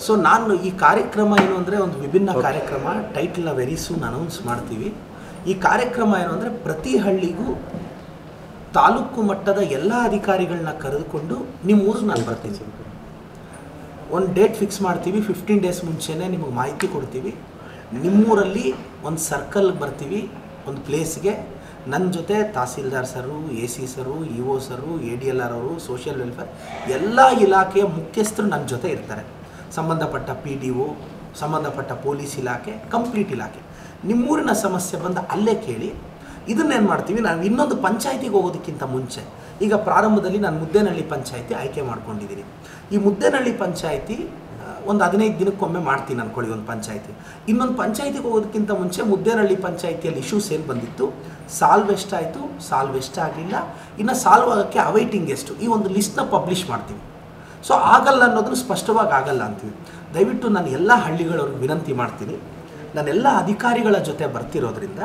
So ನಾನು ಈ ಕಾರ್ಯಕ್ರಮ ಏನು ಅಂದರೆ ಒಂದು ವಿಭಿನ್ನ ಕಾರ್ಯಕ್ರಮ, ಟೈಟಲ್ನ ವೆರಿ ಸೂನ್ ಅನೌನ್ಸ್ ಮಾಡ್ತೀವಿ. ಈ ಕಾರ್ಯಕ್ರಮ ಏನು ಅಂದರೆ ಪ್ರತಿ ಹಳ್ಳಿಗೂ ತಾಲೂಕು ಮಟ್ಟದ ಎಲ್ಲ ಅಧಿಕಾರಿಗಳನ್ನ ಕರೆದುಕೊಂಡು ನಿಮ್ಮೂರಿಗೆ ನಾನು ಬರ್ತೀನಿ. ಒಂದು ಡೇಟ್ ಫಿಕ್ಸ್ ಮಾಡ್ತೀವಿ, 15 ಡೇಸ್ ಮುಂಚೆನೇ ನಿಮಗೆ ಮಾಹಿತಿ ಕೊಡ್ತೀವಿ. ನಿಮ್ಮೂರಲ್ಲಿ ಒಂದು ಸರ್ಕಲ್ಗೆ ಬರ್ತೀವಿ, ಒಂದು ಪ್ಲೇಸ್ಗೆ. ನನ್ನ ಜೊತೆ ತಹಸೀಲ್ದಾರ್ ಸರು, AC ಸರು, EO ಸರು, ADLR ಅವರು, ಸೋಷಿಯಲ್ ವೆಲ್ಫೇರ್ ಎಲ್ಲ ಇಲಾಖೆಯ ಮುಖ್ಯಸ್ಥರು ನನ್ನ ಜೊತೆ ಇರ್ತಾರೆ. ಸಂಬಂಧಪಟ್ಟ PDO, ಸಂಬಂಧಪಟ್ಟ ಪೊಲೀಸ್ ಇಲಾಖೆ, ಕಂಪ್ಲೀಟ್ ಇಲಾಖೆ. ನಿಮ್ಮೂರಿನ ಸಮಸ್ಯೆ ಬಂದು ಅಲ್ಲೇ ಕೇಳಿ. ಇದನ್ನೇನು ಮಾಡ್ತೀವಿ, ನಾನು ಇನ್ನೊಂದು ಪಂಚಾಯತಿಗೆ ಹೋಗೋದಕ್ಕಿಂತ ಮುಂಚೆ, ಈಗ ಪ್ರಾರಂಭದಲ್ಲಿ ನಾನು ಮುದ್ದೇನಹಳ್ಳಿ ಪಂಚಾಯತಿ ಆಯ್ಕೆ ಮಾಡ್ಕೊಂಡಿದ್ದೀನಿ. ಈ ಮುದ್ದೇನಹಳ್ಳಿ ಪಂಚಾಯತಿ ಒಂದು 15 ದಿನಕ್ಕೊಮ್ಮೆ ಮಾಡ್ತೀನಿ ಅಂದ್ಕೊಳ್ಳಿ ಒಂದು ಪಂಚಾಯತಿ. ಇನ್ನೊಂದು ಪಂಚಾಯತಿಗೆ ಹೋಗೋದಕ್ಕಿಂತ ಮುಂಚೆ ಮುದ್ದೇನಹಳ್ಳಿ ಪಂಚಾಯತಿಯಲ್ಲಿ ಇಶ್ಯೂಸ್ ಏನು ಬಂದಿತ್ತು, ಸಾಲ್ವ್ ಎಷ್ಟಾಯಿತು, ಸಾಲ್ವ್ ಎಷ್ಟಾಗಲಿಲ್ಲ, ಇನ್ನು ಸಾಲ್ವ್ ಆಗೋಕ್ಕೆ ಅವೈಟಿಂಗ್ ಎಷ್ಟು, ಈ ಒಂದು ಲಿಸ್ಟ್ನ ಪಬ್ಲಿಷ್ ಮಾಡ್ತೀವಿ. ಸೊ ಆಗಲ್ಲ ಅನ್ನೋದನ್ನು ಸ್ಪಷ್ಟವಾಗಿ ಆಗಲ್ಲ ಅಂತೀವಿ. ದಯವಿಟ್ಟು ನಾನು ಎಲ್ಲ ಹಳ್ಳಿಗಳವ್ರಿಗೆ ವಿನಂತಿ ಮಾಡ್ತೀನಿ, ನಾನೆಲ್ಲ ಅಧಿಕಾರಿಗಳ ಜೊತೆ ಬರ್ತಿರೋದ್ರಿಂದ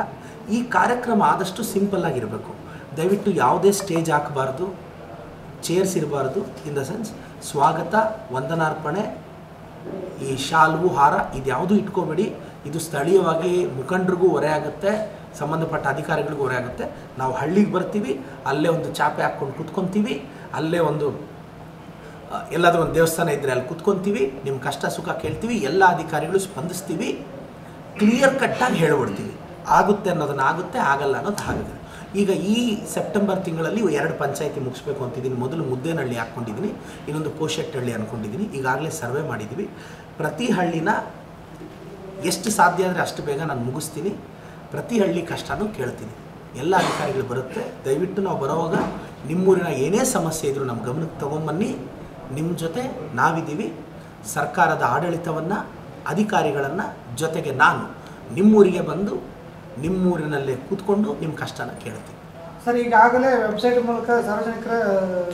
ಈ ಕಾರ್ಯಕ್ರಮ ಆದಷ್ಟು ಸಿಂಪಲ್ಲಾಗಿರಬೇಕು. ದಯವಿಟ್ಟು ಯಾವುದೇ ಸ್ಟೇಜ್ ಹಾಕಬಾರ್ದು, ಚೇರ್ಸ್ ಇರಬಾರ್ದು. ಇನ್ ದ ಸೆನ್ಸ್ ಸ್ವಾಗತ, ವಂದನಾರ್ಪಣೆ, ಈ ಶಾಲ್ವು, ಹಾರ ಇದ್ಯಾವುದೂ ಇಟ್ಕೋಬೇಡಿ. ಇದು ಸ್ಥಳೀಯವಾಗಿ ಮುಖಂಡರಿಗೂ ಹೊರೆ ಆಗುತ್ತೆ, ಸಂಬಂಧಪಟ್ಟ ಅಧಿಕಾರಿಗಳಿಗೂ ಹೊರೆ ಆಗುತ್ತೆ. ನಾವು ಹಳ್ಳಿಗೆ ಬರ್ತೀವಿ, ಅಲ್ಲೇ ಒಂದು ಚಾಪೆ ಹಾಕ್ಕೊಂಡು ಕುತ್ಕೊತೀವಿ, ಅಲ್ಲೇ ಒಂದು ಎಲ್ಲಾದರೂ ಒಂದು ದೇವಸ್ಥಾನ ಇದ್ದರೆ ಅಲ್ಲಿ ಕುತ್ಕೊತೀವಿ, ನಿಮ್ಮ ಕಷ್ಟ ಸುಖ ಕೇಳ್ತೀವಿ, ಎಲ್ಲ ಅಧಿಕಾರಿಗಳು ಸ್ಪಂದಿಸ್ತೀವಿ, ಕ್ಲಿಯರ್ ಕಟ್ಟಾಗಿ ಹೇಳ್ಬಿಡ್ತೀವಿ. ಆಗುತ್ತೆ ಅನ್ನೋದನ್ನು ಆಗುತ್ತೆ, ಆಗಲ್ಲ ಅನ್ನೋದು ಆಗುತ್ತೆ. ಈಗ ಈ ಸೆಪ್ಟೆಂಬರ್ ತಿಂಗಳಲ್ಲಿ 2 ಪಂಚಾಯತಿ ಮುಗಿಸ್ಬೇಕು ಅಂತಿದ್ದೀನಿ. ಮೊದಲು ಮುದ್ದೇನಹಳ್ಳಿ ಹಾಕ್ಕೊಂಡಿದ್ದೀನಿ, ಇನ್ನೊಂದು ಪೋಷೆಟ್ಟಹಳ್ಳಿ ಅಂದ್ಕೊಂಡಿದ್ದೀನಿ. ಈಗಾಗಲೇ ಸರ್ವೆ ಮಾಡಿದ್ದೀವಿ. ಪ್ರತಿ ಹಳ್ಳಿನ ಎಷ್ಟು ಸಾಧ್ಯ ಆದರೆ ಅಷ್ಟು ಬೇಗ ನಾನು ಮುಗಿಸ್ತೀನಿ. ಪ್ರತಿ ಹಳ್ಳಿ ಕಷ್ಟನೂ ಕೇಳ್ತೀನಿ. ಎಲ್ಲ ಅಧಿಕಾರಿಗಳು ಬರುತ್ತೆ. ದಯವಿಟ್ಟು ನಾವು ಬರೋವಾಗ ನಿಮ್ಮೂರಿನ ಏನೇ ಸಮಸ್ಯೆ ಇದ್ದರೂ ನಮ್ಮ ಗಮನಕ್ಕೆ ತೊಗೊಂಬನ್ನಿ. ನಿಮ್ಮ ಜೊತೆ ನಾವಿದ್ದೀವಿ. ಸರ್ಕಾರದ ಆಡಳಿತವನ್ನು, ಅಧಿಕಾರಿಗಳನ್ನು, ಜೊತೆಗೆ ನಾನು ನಿಮ್ಮೂರಿಗೆ ಬಂದು ನಿಮ್ಮೂರಿನಲ್ಲೇ ಕೂತ್ಕೊಂಡು ನಿಮ್ಮ ಕಷ್ಟನ ಕೇಳ್ತೀನಿ. ಸರ್, ಈಗಾಗಲೇ ವೆಬ್ಸೈಟ್ ಮೂಲಕ ಸಾರ್ವಜನಿಕರ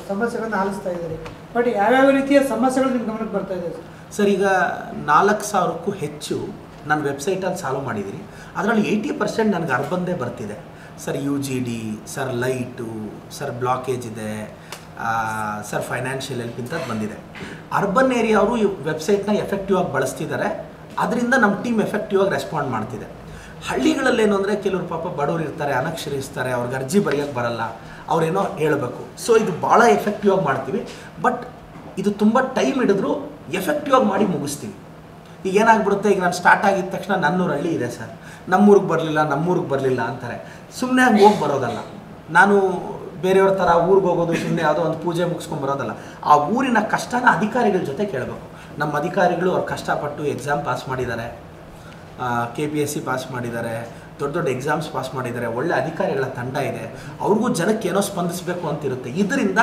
ಸಮಸ್ಯೆಗಳನ್ನು ಆಲಿಸ್ತಾ ಇದ್ದೀರಿ. ಬಟ್ ಯಾವ್ಯಾವ ರೀತಿಯ ಸಮಸ್ಯೆಗಳು ನಿಮ್ಮ ಗಮನಕ್ಕೆ ಬರ್ತಾ ಇದೆ ಸರ್? ಈಗ 4000ಕ್ಕೂ ಹೆಚ್ಚು ನಾನು ವೆಬ್ಸೈಟಲ್ಲಿ ಸಾಲ್ವ್ ಮಾಡಿದ್ದೀನಿ. ಅದರಲ್ಲಿ 80% ನನಗೆ ಅರ್ಬಂದೇ ಬರ್ತಿದೆ. Sir UGD, sir light, sir blockage ಇದೆ, ಸರ್ ಫೈನಾನ್ಷಿಯಲ್ ಹೆಲ್ಪ್ ಇಂಥದ್ದು ಬಂದಿದೆ. ಅರ್ಬನ್ ಏರಿಯಾ ಅವರು ಈ ವೆಬ್ಸೈಟ್ನ ಎಫೆಕ್ಟಿವ್ ಆಗಿ ಬಳಸ್ತಿದ್ದಾರೆ. ಅದರಿಂದ ನಮ್ಮ ಟೀಮ್ ಎಫೆಕ್ಟಿವ್ ಆಗಿ ರೆಸ್ಪಾಂಡ್ ಮಾಡ್ತಿದೆ. ಹಳ್ಳಿಗಳಲ್ಲೇನು ಅಂದರೆ ಕೆಲವರು ಪಾಪ ಬಡವರು ಇರ್ತಾರೆ, ಅನಕ್ಷರಿಸ್ತಾರೆ, ಅವ್ರಿಗೆ ಅರ್ಜಿ ಬರೆಯೋಕ್ಕೆ ಬರಲ್ಲ, ಅವರೇನೋ ಹೇಳಬೇಕು. ಸೊ ಇದು ಭಾಳ ಎಫೆಕ್ಟಿವ್ ಆಗಿ ಮಾಡ್ತೀವಿ. ಬಟ್ ಇದು ತುಂಬ ಟೈಮ್ ಹಿಡಿದ್ರು ಎಫೆಕ್ಟಿವ್ ಆಗಿ ಮಾಡಿ ಮುಗಿಸ್ತೀವಿ. ಈಗ ಏನಾಗ್ಬಿಡುತ್ತೆ, ಈಗ ನಾನು ಸ್ಟಾರ್ಟ್ ಆಗಿದ ತಕ್ಷಣ ನನ್ನೂರು ಹಳ್ಳಿ ಇದೆ ಸರ್, ನಮ್ಮೂರಿಗೆ ಬರಲಿಲ್ಲ ಅಂತಾರೆ. ಸುಮ್ಮನೆ ಹಂಗೆ ಹೋಗಿ ಬರೋದಲ್ಲ. ನಾನು ಬೇರೆಯವ್ರ ಥರ ಊರಿಗೆ ಹೋಗೋದು, ಸುಮ್ಮನೆ ಯಾವುದೋ ಒಂದು ಪೂಜೆ ಮುಗಿಸ್ಕೊಂಡು ಬರೋದಲ್ಲ. ಆ ಊರಿನ ಕಷ್ಟನ ಅಧಿಕಾರಿಗಳ ಜೊತೆ ಕೇಳಬೇಕು. ನಮ್ಮ ಅಧಿಕಾರಿಗಳು ಅವ್ರು ಕಷ್ಟಪಟ್ಟು ಎಕ್ಸಾಮ್ ಪಾಸ್ ಮಾಡಿದ್ದಾರೆ, KPSC ಪಾಸ್ ಮಾಡಿದ್ದಾರೆ, ದೊಡ್ಡ ದೊಡ್ಡ ಎಕ್ಸಾಮ್ಸ್ ಪಾಸ್ ಮಾಡಿದ್ದಾರೆ, ಒಳ್ಳೆ ಅಧಿಕಾರಿಗಳ ತಂಡ ಇದೆ. ಅವ್ರಿಗೂ ಜನಕ್ಕೆ ಏನೋ ಸ್ಪಂದಿಸಬೇಕು ಅಂತಿರುತ್ತೆ. ಇದರಿಂದ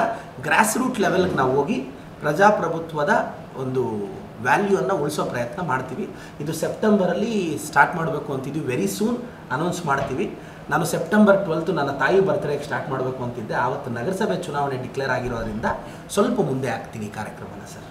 ಗ್ರಾಸ್ ರೂಟ್ ಲೆವೆಲ್ಗೆ ನಾವು ಹೋಗಿ ಪ್ರಜಾಪ್ರಭುತ್ವದ ಒಂದು ವ್ಯಾಲ್ಯೂವನ್ನು ಉಳಿಸೋ ಪ್ರಯತ್ನ ಮಾಡ್ತೀವಿ. ಇದು ಸೆಪ್ಟೆಂಬರಲ್ಲಿ ಸ್ಟಾರ್ಟ್ ಮಾಡಬೇಕು ಅಂತಿದ್ವಿ. ವೆರಿ ಸೂನ್ ಅನೌನ್ಸ್ ಮಾಡ್ತೀವಿ. ನಾನು ಸೆಪ್ಟೆಂಬರ್ 12 ನನ್ನ ತಾಯಿ ಬರ್ತ್ಡೇಗೆ ಸ್ಟಾರ್ಟ್ ಮಾಡಬೇಕು ಅಂತಿದ್ದೆ. ಆವತ್ತು ನಗರಸಭೆ ಚುನಾವಣೆ ಡಿಕ್ಲೇರ್ ಆಗಿರೋದ್ರಿಂದ ಸ್ವಲ್ಪ ಮುಂದೆ ಆಗ್ತೀನಿ ಈ ಕಾರ್ಯಕ್ರಮನ ಸರ್.